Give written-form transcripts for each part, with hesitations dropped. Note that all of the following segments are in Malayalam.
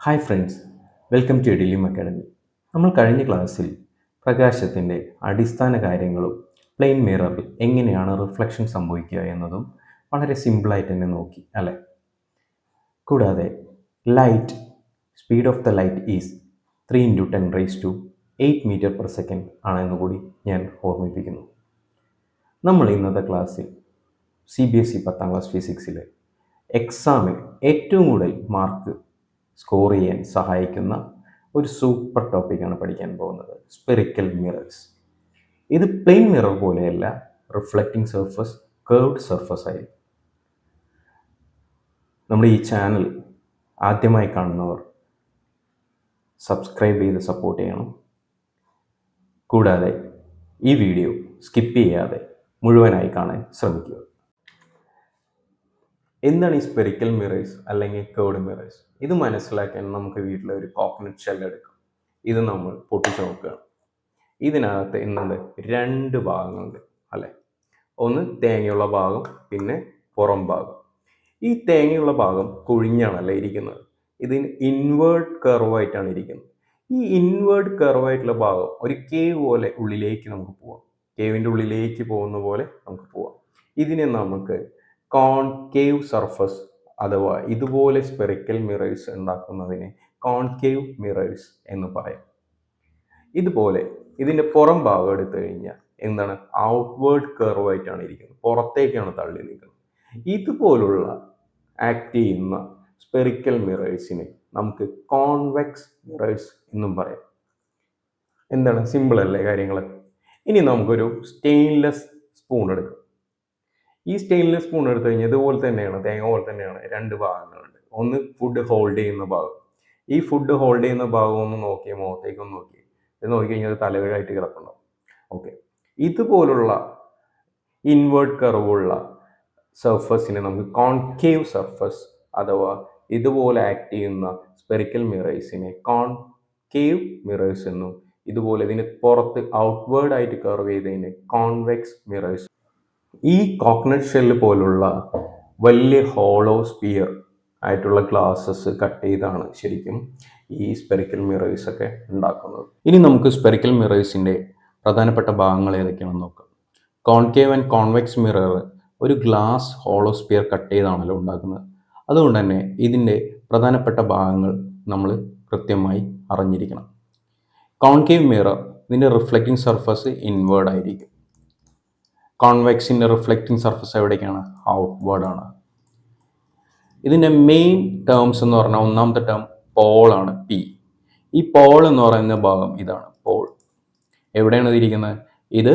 Hi friends, welcome to Edilium Academy. നമ്മൾ കഴിഞ്ഞ ക്ലാസ്സിൽ പ്രകാശത്തിൻ്റെ അടിസ്ഥാന കാര്യങ്ങളും പ്ലെയിൻ മിററിൽ എങ്ങനെയാണ് റിഫ്ലക്ഷൻ സംഭവിക്കുക എന്നതും വളരെ സിമ്പിളായിട്ട് തന്നെ നോക്കി അല്ലേ. കൂടാതെ light speed of the light is 3 × 10⁻⁸ metre per second ആണെന്ന് കൂടി ഞാൻ ഓർമ്മിപ്പിക്കുന്നു. നമ്മൾ ഇന്നത്തെ ക്ലാസ്സിൽ CBSE 10ാം ക്ലാസ് ഫിസിക്സിൽ എക്സാമിൽ ഏറ്റവും കൂടുതൽ മാർക്ക് സ്കോർ ചെയ്യാൻ സഹായിക്കുന്ന ഒരു സൂപ്പർ ടോപ്പിക്കാണ് പഠിക്കാൻ പോകുന്നത്, സ്പെറിക്കൽ മിറേഴ്സ്. ഇത് പ്ലെയിൻ മിറർ പോലെയല്ല, റിഫ്ലക്റ്റിംഗ് സർഫസ്, കർവ്ഡ് സർഫസ് ആയിരിക്കും. നമ്മുടെ ഈ ചാനൽ ആദ്യമായി കാണുന്നവർ സബ്സ്ക്രൈബ് ചെയ്ത് സപ്പോർട്ട് ചെയ്യണം. കൂടാതെ ഈ വീഡിയോ സ്കിപ്പ് ചെയ്യാതെ മുഴുവനായി കാണാൻ ശ്രമിക്കുക. എന്താണ് ഈ സ്പെറിക്കൽ മിറേഴ്സ് അല്ലെങ്കിൽ കർവ്ഡ് മിറേഴ്സ്? ഇത് മനസ്സിലാക്കാൻ നമുക്ക് വീട്ടിലെ ഒരു കോക്കനട്ട് ഷെൽ എടുക്കാം. ഇത് നമ്മൾ പൊട്ടിച്ച് നോക്കുകയാണ്. ഇതിനകത്ത് എന്തുണ്ട്? 2 ഭാഗങ്ങളുണ്ട് അല്ലേ. ഒന്ന് തേങ്ങയുള്ള ഭാഗം, പിന്നെ പുറം ഭാഗം. ഈ തേങ്ങയുള്ള ഭാഗം കുഴിഞ്ഞാണല്ലേ ഇരിക്കുന്നത്. ഇതിന് ഇൻവേർട്ട് കർവായിട്ടാണ് ഇരിക്കുന്നത്. ഈ ഇൻവേർട്ട് കർവായിട്ടുള്ള ഭാഗം ഒരു കേവ് പോലെ ഉള്ളിലേക്ക് നമുക്ക് പോവാം. കേവിൻ്റെ ഉള്ളിലേക്ക് പോകുന്ന പോലെ നമുക്ക് പോവാം. ഇതിനെ നമുക്ക് കോൺകേവ് സർഫസ് അഥവാ ഇതുപോലെ സ്പെറിക്കൽ മിറേഴ്സ് ഉണ്ടാക്കുന്നതിന് കോൺകേവ് മിറേഴ്സ് എന്ന് പറയും. ഇതുപോലെ ഇതിൻ്റെ പുറം ഭാഗം എടുത്തു കഴിഞ്ഞാൽ എന്താണ്? ഔട്ട്വേർഡ് കർവായിട്ടാണ് ഇരിക്കുന്നത്, പുറത്തേക്കാണ് തള്ളി നിൽക്കുന്നത്. ഇതുപോലുള്ള ആക്ട് ചെയ്യുന്ന സ്പെറിക്കൽ മിറേഴ്സിനെ നമുക്ക് കോൺവെക്സ് മിറേഴ്സ് എന്നും പറയാം. എന്താണ്? സിമ്പിൾ അല്ലേ കാര്യങ്ങൾ? ഇനി നമുക്കൊരു സ്റ്റെയിൻലെസ് സ്പൂൺ എടുക്കാം. ഈ സ്റ്റെയിൻലെസ് സ്പൂൺ എടുത്തു കഴിഞ്ഞാൽ ഇതുപോലെ തന്നെയാണ്, തേങ്ങ പോലെ തന്നെയാണ് 2 ഭാഗങ്ങളുണ്ട്. ഒന്ന് ഫുഡ് ഹോൾഡ് ചെയ്യുന്ന ഭാഗം. ഈ ഫുഡ് ഹോൾഡ് ചെയ്യുന്ന ഭാഗം ഒന്ന് നോക്കിയേ, മുഖത്തേക്കൊന്ന് നോക്കി. ഇത് നോക്കിക്കഴിഞ്ഞാൽ അത് തലകീഴായിട്ട് കിടക്കുന്നുണ്ടാവും. ഓക്കെ, ഇതുപോലുള്ള ഇൻവേർട്ട് കർവുള്ള സർഫസിനെ നമുക്ക് കോൺകേവ് സർഫസ് അഥവാ ഇതുപോലെ ആക്ട് ചെയ്യുന്ന സ്പെറിക്കൽ മിറേഴ്സിനെ കോൺകേവ് മിറേഴ്സ് എന്നും, ഇതുപോലെ ഇതിന് പുറത്ത് ഔട്ട്വേർഡ് ആയിട്ട് കർവ് ചെയ്തതിന് കോൺവെക്സ് മിറേഴ്സ്. ഈ കോക്കനട്ട് ഷെല്ല് പോലുള്ള വലിയ ഹോളോ സ്പിയർ ആയിട്ടുള്ള ഗ്ലാസസ് കട്ട് ചെയ്താണ് ശരിക്കും ഈ സ്പെറിക്കൽ മിറേഴ്സ് ഒക്കെ ഉണ്ടാക്കുന്നത്. ഇനി നമുക്ക് സ്പെറിക്കൽ മിറേഴ്സിൻ്റെ പ്രധാനപ്പെട്ട ഭാഗങ്ങൾ ഏതൊക്കെയാണെന്ന് നോക്കാം. കോൺകേവ് ആൻഡ് കോൺവെക്സ് മിറർ ഒരു ഗ്ലാസ് ഹോളോ സ്പിയർ കട്ട് ചെയ്താണല്ലോ ഉണ്ടാക്കുന്നത്. അതുകൊണ്ട് തന്നെ ഇതിൻ്റെ പ്രധാനപ്പെട്ട ഭാഗങ്ങൾ നമ്മൾ കൃത്യമായി അറിഞ്ഞിരിക്കണം. കോൺകേവ് മിറർ ഇതിൻ്റെ റിഫ്ലക്റ്റിംഗ് സർഫസ് ഇൻവേർഡ് ആയിരിക്കും. കോൺവെക്സിൻ്റെ റിഫ്ലക്റ്റിംഗ് സർഫസ് എവിടേക്കാണ്? ഔട്ട്വേർഡാണ്. ഇതിൻ്റെ മെയിൻ ടേംസ് എന്ന് പറഞ്ഞാൽ ഒന്നാമത്തെ ടേം പോളാണ്, പി. ഈ പോൾ എന്ന് പറയുന്ന ഭാഗം ഇതാണ് പോൾ. എവിടെയാണ് ഇതിരിക്കുന്നത്? ഇത്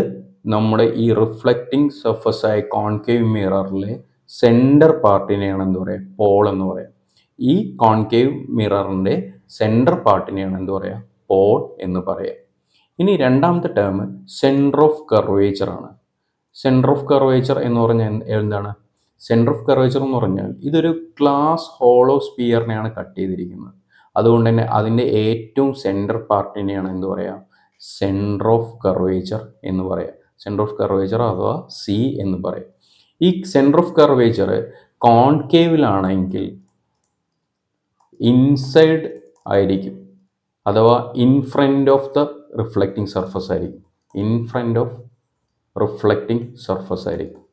നമ്മുടെ ഈ റിഫ്ലക്റ്റിംഗ് സർഫസ് ആയ കോൺകേവ് മിററിലെ സെൻറ്റർ പാർട്ടിനെയാണ് എന്ത് പറയുക? പോൾ എന്ന് പറയാം. ഈ കോൺകേവ് മിററിൻ്റെ സെൻറ്റർ പാർട്ടിനെയാണ് എന്ത് പറയുക? പോൾ എന്ന് പറയാം. ഇനി രണ്ടാമത്തെ ടേം സെൻറ്റർ ഓഫ് കർവേച്ചർ ആണ്. സെൻറ്റർ ഓഫ് കർവേച്ചർ എന്ന് പറഞ്ഞാൽ എന്താണ്? സെൻറ്റർ ഓഫ് കർവേച്ചർ എന്ന് പറഞ്ഞാൽ ഇതൊരു ഗ്ലാസ് ഹോളോ സ്പിയറിനെയാണ് കട്ട് ചെയ്തിരിക്കുന്നത്. അതുകൊണ്ട് തന്നെ അതിൻ്റെ ഏറ്റവും സെൻറ്റർ പാർട്ടിനെയാണ് എന്ത് പറയുക? സെൻറ്റർ ഓഫ് കർവേച്ചർ എന്ന് പറയാം. സെൻറ്റർ ഓഫ് കർവേച്ചർ അഥവാ സി എന്ന് പറയും. ഈ സെൻറ്റർ ഓഫ് കർവേച്ചർ കോൺകേവിലാണെങ്കിൽ ഇൻസൈഡ് ആയിരിക്കും, അഥവാ in front of the reflecting surface ആയിരിക്കും. In front of reflecting surface ആയിരിക്കും.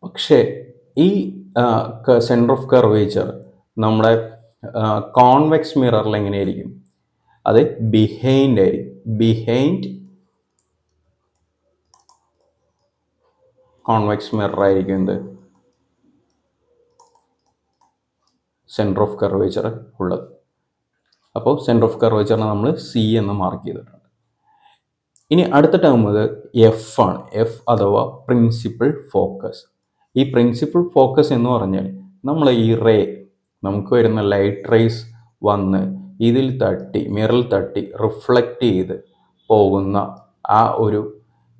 പക്ഷേ ഈ സെൻറ്റർ ഓഫ് കർവേച്ചർ നമ്മുടെ കോൺവെക്സ് മിററിൽ എങ്ങനെയായിരിക്കും? അത് ബിഹൈൻഡ് ആയിരിക്കും. ബിഹൈൻഡ് കോൺവെക്സ് മിറർ ആയിരിക്കും എന്ത്? സെൻറ്റർ ഓഫ് കർവേച്ചർ ഉള്ളത്. അപ്പോൾ സെൻറ്റർ ഓഫ് കർവേച്ചറിനെ നമ്മൾ സി എന്ന് മാർക്ക് ചെയ്തിട്ടുണ്ട്. ഇനി അടുത്ത ടേം എഫ് ആണ്. എഫ് അഥവാ പ്രിൻസിപ്പൽ ഫോക്കസ്. ഈ പ്രിൻസിപ്പൽ ഫോക്കസ് എന്ന് പറഞ്ഞാൽ നമ്മൾ ഈ റേ, നമുക്ക് വരുന്ന ലൈറ്റ് റേസ് വന്ന് ഇതിൽ തട്ടി, മിററിൽ തട്ടി റിഫ്ലക്റ്റ് ചെയ്ത് പോകുന്ന ആ ഒരു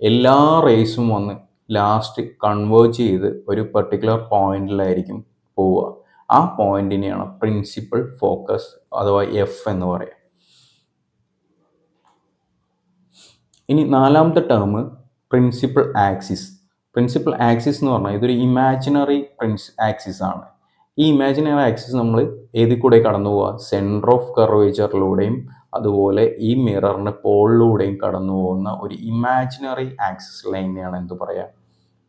എല്ലാ റേസും വന്ന് ലാസ്റ്റ് കൺവേർജ് ചെയ്ത് ഒരു പെർട്ടിക്കുലർ പോയിന്റിലായിരിക്കും പോവുക. ആ പോയിന്റിനെയാണ് പ്രിൻസിപ്പൽ ഫോക്കസ് അഥവാ എഫ് എന്ന് പറയുക. ഇനി നാലാമത്തെ term principal axis. Principal axis എന്ന് പറഞ്ഞാൽ ഇതൊരു ഇമാജിനറി ആക്സിസ് ആണ്. ഈ ഇമാജിനറി ആക്സിസ് നമ്മൾ ഏതിൽ കൂടെ കടന്നു പോവുക? സെൻറ്റർ ഓഫ് കർവേച്ചറിലൂടെയും അതുപോലെ ഈ മിററിൻ്റെ പോളിലൂടെയും കടന്നു പോകുന്ന ഒരു ഇമാജിനറി ആക്സിസ് ലൈനെയാണ് എന്ത് പറയുക?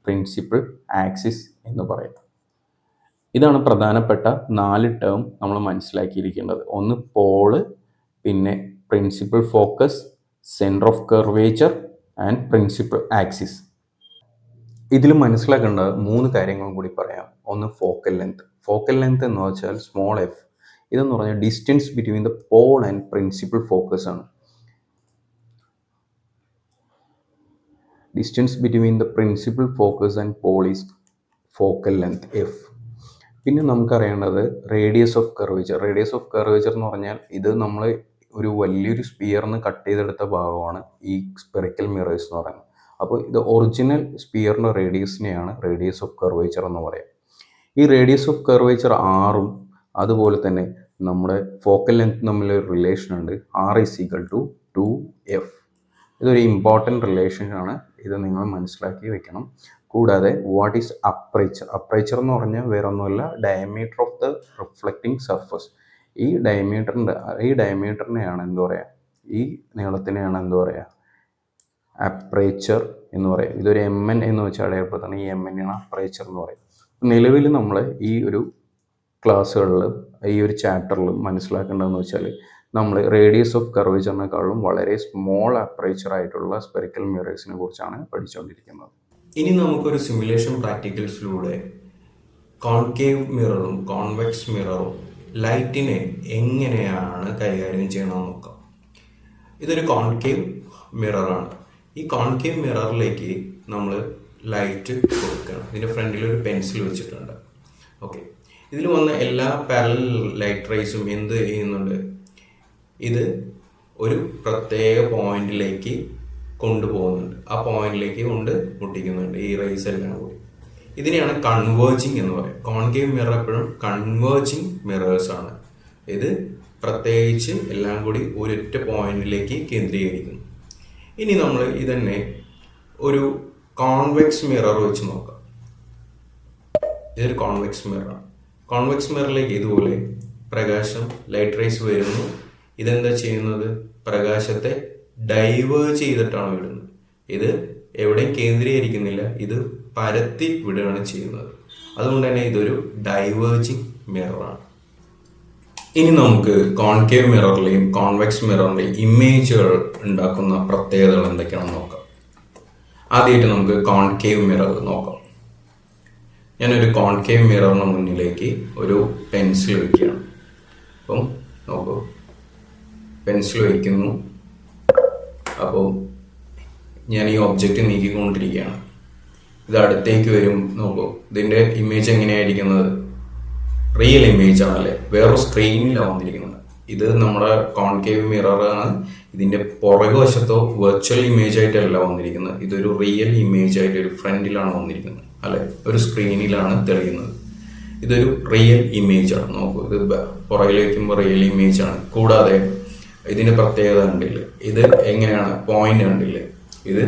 പ്രിൻസിപ്പൽ ആക്സിസ് എന്ന് പറയുക. ഇതാണ് പ്രധാനപ്പെട്ട 4 ടേം നമ്മൾ മനസ്സിലാക്കിയിരിക്കേണ്ടത്. ഒന്ന് പോള്, പിന്നെ principal focus, centre of curvature and principal axis. ഇതിൽ മനസ്സിലാക്കേണ്ട 3 കാര്യങ്ങളും കൂടി പറയാം. ഒന്ന് ഫോക്കൽ ലെങ്ത്. ഫോക്കൽ ലെങ്ത് എന്ന് വെച്ചാൽ സ്മോൾ എഫ്. ഇതെന്ന് പറഞ്ഞാൽ distance between the pole and principal focus ആണ്. Distance between the principal focus and pole is focal length F. പിന്നെ നമുക്കറിയേണ്ടത് radius of curvature. Radius of curvature എന്ന് പറഞ്ഞാൽ ഇത് നമ്മൾ ഒരു വലിയൊരു സ്പിയറിന് കട്ട് ചെയ്തെടുത്ത ഭാഗമാണ് ഈ സ്പെറിക്കൽ മിറേഴ്സ് എന്ന് പറയുന്നത്. അപ്പോൾ ഇത് ഒറിജിനൽ സ്പിയറിൻ്റെ റേഡിയസിനെയാണ് റേഡിയസ് ഓഫ് കർവേച്ചർ എന്ന് പറയുക. ഈ റേഡിയസ് ഓഫ് കർവേച്ചർ ആറും അതുപോലെ തന്നെ നമ്മുടെ ഫോക്കൽ ലെങ്ത് തമ്മിലൊരു റിലേഷൻ ഉണ്ട്. R = 2F. ഇതൊരു ഇമ്പോർട്ടൻറ്റ് റിലേഷനാണ്. ഇത് നിങ്ങൾ മനസ്സിലാക്കി വെക്കണം. കൂടാതെ വാട്ട് ഈസ് അപ്പറേച്ചർ? അപ്പറേച്ചർ എന്ന് പറഞ്ഞാൽ വേറെ ഒന്നുമല്ല, diameter of the reflecting surface. ഈ ഡയമീറ്ററിനെയാണ് എന്ത് പറയുക? ഈ നീളത്തിനെയാണ് എന്ത് പറയുക? അപ്പറേച്ചർ എന്ന് പറയും. ഇതൊരു MN എന്ന് വെച്ചാൽ അടയാളപ്പെടുത്തണം. ഈ MN ആണ് അപ്പറേച്ചർ എന്ന് പറയും. നിലവിൽ നമ്മൾ ഈ ഒരു ക്ലാസ്സുകളിൽ ഈ ഒരു ചാപ്റ്ററിൽ മനസ്സിലാക്കേണ്ടതെന്ന് വെച്ചാൽ നമ്മൾ റേഡിയസ് ഓഫ് കർവേച്ചറിനേക്കാളും വളരെ സ്മോൾ അപ്പറേച്ചർ ആയിട്ടുള്ള സ്പെറിക്കൽ മിറേഴ്സിനെ കുറിച്ചാണ് പഠിച്ചുകൊണ്ടിരിക്കുന്നത്. ഇനി നമുക്കൊരു സിമുലേഷൻ പ്രാക്ടിക്കൽസിലൂടെ കോൺകേവ് മിററും കോൺവെക്സ് മിററും ലൈറ്റിനെ എങ്ങനെയാണ് കൈകാര്യം ചെയ്യണമെന്ന് നോക്കാം. ഇതൊരു കോൺകേവ് മിററാണ്. ഈ കോൺകേവ് മിററിലേക്ക് നമ്മൾ ലൈറ്റ് കൊടുക്കണം. ഇതിൻ്റെ ഫ്രണ്ടിൽ ഒരു പെൻസിൽ വെച്ചിട്ടുണ്ട്. ഓക്കെ, ഇതിൽ വന്ന എല്ലാ പാരലൽ ലൈറ്റ് റേസും എന്ത് ചെയ്യുന്നുണ്ട്? ഇത് ഒരു പ്രത്യേക പോയിന്റിലേക്ക് കൊണ്ടുപോകുന്നുണ്ട്. ആ പോയിന്റിലേക്ക് കൊണ്ട് മുട്ടിക്കുന്നുണ്ട് ഈ റേസ് എല്ലാം കൂടി. ഇതിനെയാണ് കൺവേർജിങ് എന്ന് പറയുക. കോൺകേവ് മിറർ എപ്പോഴും കൺവേർജിങ് മിറേഴ്സ് ആണ്. ഇത് പ്രത്യേകിച്ച് എല്ലാം കൂടി ഒരൊറ്റ പോയിന്റിലേക്ക് കേന്ദ്രീകരിക്കുന്നു. ഇനി നമ്മൾ ഇതന്നെ ഒരു കോൺവെക്സ് മിറർ വെച്ച് നോക്കാം. ഇതൊരു കോൺവെക്സ് മിററാണ്. കോൺവെക്സ് മിററിലേക്ക് ഇതുപോലെ പ്രകാശം ലൈറ്റ് റേസ് വരുന്നു. ഇതെന്താ ചെയ്യുന്നത്? പ്രകാശത്തെ ഡൈവേർജ് ചെയ്തിട്ടാണ് വിടുന്നത്. ഇത് എവിടെയും കേന്ദ്രീകരിക്കുന്നില്ല, ഇത് പരത്തി വിടുകയാണ് ചെയ്യുന്നത്. അതുകൊണ്ട് തന്നെ ഇതൊരു ഡൈവേർജിങ് മിററാണ്. ഇനി നമുക്ക് കോൺകേവ് മിററിലെയും കോൺവെക്സ് മിററിൻ്റെയും ഇമേജുകൾ ഉണ്ടാക്കുന്ന പ്രത്യേകതകൾ എന്തൊക്കെയാണെന്ന് നോക്കാം. ആദ്യമായിട്ട് നമുക്ക് കോൺകേവ് മിറർ നോക്കാം. ഞാനൊരു കോൺകേവ് മിററിന് മുന്നിലേക്ക് ഒരു പെൻസിൽ വയ്ക്കുകയാണ്. അപ്പം നോക്കൂ, പെൻസിൽ വയ്ക്കുന്നു. അപ്പോൾ ഞാൻ ഈ ഒബ്ജക്റ്റ് നീക്കിക്കൊണ്ടിരിക്കുകയാണ്. ഇത് അടുത്തേക്ക് വരും. നോക്കൂ, ഇതിൻ്റെ ഇമേജ് എങ്ങനെയായിരിക്കുന്നത്? റിയൽ ഇമേജ് ആണല്ലേ, വേറൊരു സ്ക്രീനിലാണ് വന്നിരിക്കുന്നത്. ഇത് നമ്മുടെ കോൺകേവ് മിററാണ്. ഇതിൻ്റെ പുറകു വശത്തോ വെർച്വൽ ഇമേജ് ആയിട്ടല്ല വന്നിരിക്കുന്നത്. ഇതൊരു റിയൽ ഇമേജ് ആയിട്ട് ഒരു ഫ്രണ്ടിലാണ് വന്നിരിക്കുന്നത് അല്ലെ, ഒരു സ്ക്രീനിലാണ് തെളിയുന്നത്. ഇതൊരു റിയൽ ഇമേജ് ആണ്. നോക്കൂ, ഇത് പുറകിൽ വയ്ക്കുമ്പോൾ റിയൽ ഇമേജ് ആണ്. കൂടാതെ ഇതിൻ്റെ പ്രത്യേകത കണ്ടില്ലേ, ഇത് എങ്ങനെയാണ് പോയിന്റ് കണ്ടില്ലേ, ഇത്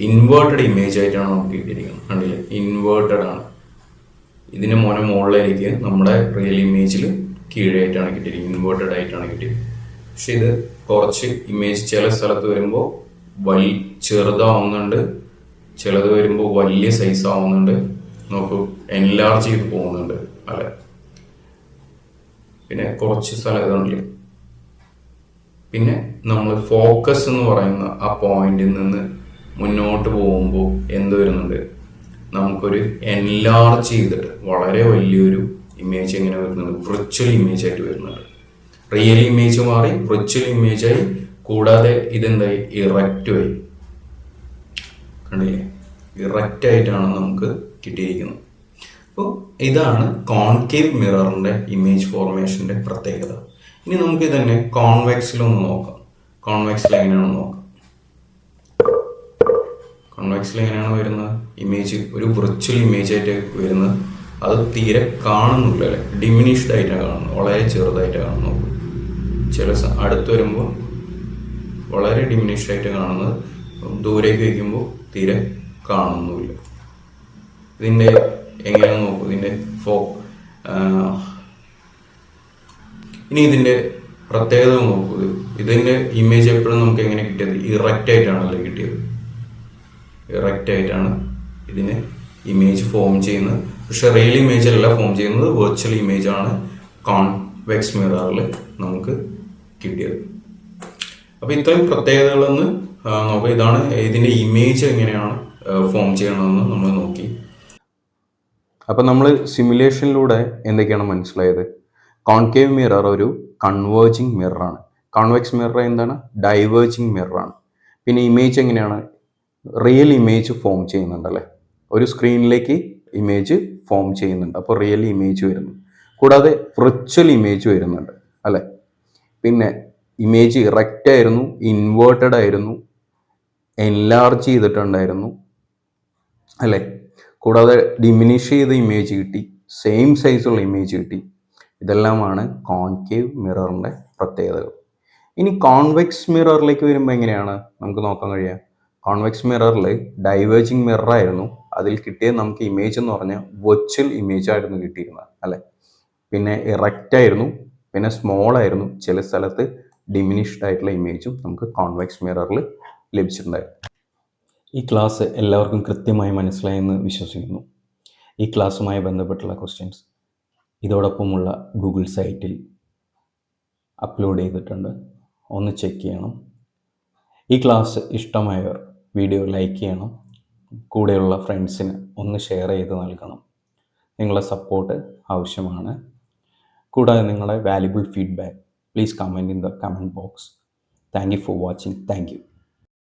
ഇൻവേർട്ടഡ് ഇമേജ് ആയിട്ടാണ് നമുക്ക് കിട്ടിയിരിക്കുന്നത്. കണ്ടില്ലേ, ഇൻവേർട്ടഡ് ആണ്. ഇതിന് മുകളിലേക്ക് നമ്മുടെ റിയൽ ഇമേജിൽ കീഴായിട്ടാണ് കിട്ടിയിരിക്കുന്നത്, ഇൻവേർട്ടഡ് ആയിട്ടാണ് കിട്ടിയിരിക്കുന്നത്. പക്ഷെ ഇത് കുറച്ച് ഇമേജ് ചില സ്ഥലത്ത് വരുമ്പോൾ ചെറുതാവുന്നുണ്ട്, ചിലത് വരുമ്പോൾ വലിയ സൈസ് ആവുന്നുണ്ട്. നോക്കൂ, എൻലാർജ് ചെയ്ത് പോകുന്നുണ്ട് അല്ലെ. പിന്നെ കുറച്ച് സ്ഥലം ഇതുണ്ടല്ലേ. പിന്നെ നമ്മൾ ഫോക്കസ് എന്ന് പറയുന്ന ആ പോയിന്റിൽ നിന്ന് മുന്നോട്ട് പോകുമ്പോൾ എന്ത് വരുന്നുണ്ട്? നമുക്കൊരു എൻലാർജ് ചെയ്തിട്ട് വളരെ വലിയൊരു ഇമേജ് എങ്ങനെ വരുന്നുണ്ട്? വിർച്വൽ ഇമേജ് ആയിട്ട് വരുന്നുണ്ട്. റിയൽ ഇമേജ് മാറി വിർച്വൽ ഇമേജായി. കൂടാതെ ഇതെന്തായി? ഇറക്റ്റുമായി. കണ്ടില്ലേ, ഇറക്റ്റ് ആയിട്ടാണ് നമുക്ക് കിട്ടിയിരിക്കുന്നത്. അപ്പോൾ ഇതാണ് കോൺകേവ് മിററിൻ്റെ ഇമേജ് ഫോർമേഷൻ്റെ പ്രത്യേകത. ഇനി നമുക്ക് തന്നെ കോൺവെക്സിലൊന്ന് നോക്കാം. കോൺവെക്സിൽ എങ്ങനെയാണെന്ന് നോക്കാം. കോൺവെക്സിൽ എങ്ങനെയാണ് വരുന്നത്? ഇമേജ് ഒരു വിർച്വൽ ഇമേജ് ആയിട്ട് വരുന്നത്. അത് തീരെ കാണുന്നില്ല അല്ലേ, ഡിമിനിഷ്ഡ് ആയിട്ടാണ് കാണുന്നത്, വളരെ ചെറുതായിട്ടാണ് കാണുന്നത്. ചില അടുത്ത് വരുമ്പോൾ വളരെ ഡിമിനിഷ്ഡ് ആയിട്ട് കാണുന്നത്, ദൂരേക്ക് വയ്ക്കുമ്പോൾ തീരെ കാണുന്നുമില്ല. ഇതിൻ്റെ എങ്ങനെയാണെന്ന് നോക്കൂ. ഇതിൻ്റെ ഇനി ഇതിൻ്റെ പ്രത്യേകത നോക്കൂ. ഇതിൻ്റെ ഇമേജ് എപ്പോഴും നമുക്ക് എങ്ങനെ കിട്ടിയത്? ഇറക്റ്റ് ആയിട്ടാണല്ലോ കിട്ടിയത്. ഇറക്റ്റ് ആയിട്ടാണ് ഇതിന് ഇമേജ് ഫോം ചെയ്യുന്നത്. പക്ഷെ റിയൽ ഇമേജ് അല്ല ഫോം ചെയ്യുന്നത്, വെർച്വൽ ഇമേജ് ആണ് കോൺവെക്സ് മിററിൽ നമുക്ക് കിട്ടിയത്. അപ്പോൾ ഇത്രയും പ്രത്യേകതകളെന്ന് നോക്കാം. ഇതാണ് ഇതിൻ്റെ ഇമേജ് എങ്ങനെയാണ് ഫോം ചെയ്യണമെന്ന് നമ്മൾ നോക്കി. അപ്പോൾ നമ്മൾ സിമുലേഷനിലൂടെ എന്തൊക്കെയാണ് മനസ്സിലായത്? കോൺകേവ് മിറർ ഒരു കൺവേർജിങ് മിററാണ്. കോൺവെക്സ് മിറർ എന്താണ്? ഡൈവേർജിങ് മിററാണ്. പിന്നെ ഇമേജ് എങ്ങനെയാണ്? റിയൽ ഇമേജ് ഫോം ചെയ്യുന്നുണ്ടല്ലേ, ഒരു സ്ക്രീനിലേക്ക് ഇമേജ് ഫോം ചെയ്യുന്നുണ്ട്, അപ്പോൾ റിയൽ ഇമേജ് വരുന്നു. കൂടാതെ വിർച്വൽ ഇമേജ് വരുന്നുണ്ട് അല്ലേ. പിന്നെ ഇമേജ് ഇറക്റ്റ് ആയിരുന്നു, ഇൻവേർട്ടഡ് ആയിരുന്നു, എൻലാർജ് ചെയ്തിട്ടുണ്ടായിരുന്നു അല്ലേ. കൂടാതെ ഡിമിനിഷ് ചെയ്ത ഇമേജ് കിട്ടി, സെയിം സൈസുള്ള ഇമേജ് കിട്ടി. ഇതെല്ലാമാണ് കോൺകേവ് മിററിൻ്റെ പ്രത്യേകതകൾ. ഇനി കോൺവെക്സ് മിററിലേക്ക് വരുമ്പോൾ എങ്ങനെയാണ് നമുക്ക് നോക്കാൻ കഴിയുക? കോൺവെക്സ് മിററിൽ ഡൈവേർജിങ് മിററായിരുന്നു, അതിൽ കിട്ടിയത് നമുക്ക് ഇമേജ് എന്ന് പറഞ്ഞാൽ വെർച്വൽ ഇമേജ് ആയിരുന്നു കിട്ടിയിരുന്നത് അല്ലേ. പിന്നെ ഇറക്റ്റ് ആയിരുന്നു, പിന്നെ സ്മോൾ ആയിരുന്നു, ചില സ്ഥലത്ത് ഡിമിനിഷ്ഡ് ആയിട്ടുള്ള ഇമേജും നമുക്ക് കോൺവെക്സ് മിററിൽ ലഭിച്ചിട്ടുണ്ടായിരുന്നു. ഈ ക്ലാസ് എല്ലാവർക്കും കൃത്യമായി മനസ്സിലായെന്ന് വിശ്വസിക്കുന്നു. ഈ ക്ലാസ്സുമായി ബന്ധപ്പെട്ടുള്ള ക്വസ്റ്റ്യൻസ് ഇതോടൊപ്പമുള്ള ഗൂഗിൾ സൈറ്റിൽ അപ്ലോഡ് ചെയ്തിട്ടുണ്ട്, ഒന്ന് ചെക്ക് ചെയ്യണം. ഈ ക്ലാസ് ഇഷ്ടമായവർ വീഡിയോ ലൈക്ക് ചെയ്യണം, കൂടെയുള്ള ഫ്രണ്ട്സിന് ഒന്ന് ഷെയർ ചെയ്ത് നൽകണം. നിങ്ങളുടെ സപ്പോർട്ട് ആവശ്യമാണ്. കൂടാതെ നിങ്ങളുടെ valuable feedback please comment in the comment box. Thank you for watching. Thank you.